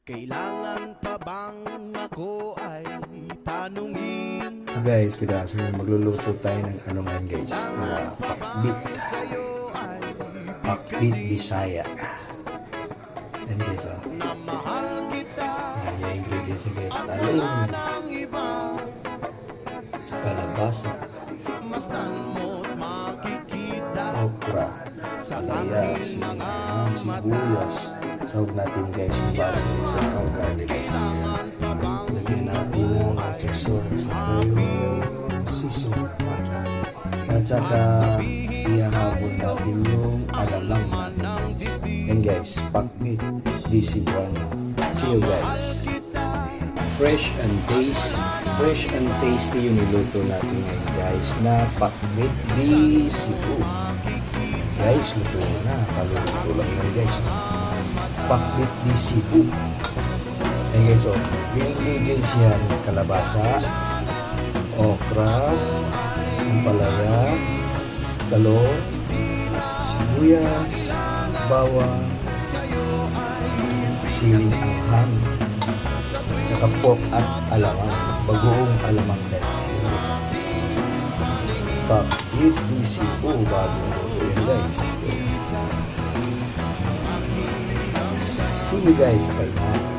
Kailangan pa bang ako ay tanungin? Guys, good afternoon. Magluluto tayo ng ano ngayon guys. Pakbit. Pakbit Bisaya. And guys, Na mahal kita yan yung ingredients niya guys. wala Talong, nang iba. kalabasa, Mastan mo't makikita okra, sa palaya, langit ng sinigang, sibuyas. Sahog natin guys yung bago sa cow garlic. Kailangan pa bang Lagyan natin ng extra sauce, toyo, seasoning. At saka ihahabol natin yung alamang natin. And guys, pakbit DC1. See you guys. Fresh and tasty yung niluto natin ngayon guys na pakbit DC2. Guys, luto na. Kaluluto lang yun guys. Pakbit DC2. And guys, yung ingredients yan, kalabasa, okra, ampalaya, talong, sibuyas, bawang, siling anghang, saka pork at alamang, bagoong alamang guys. Pakbit DC2, bagong luto yun guys. See you guys sa kanya.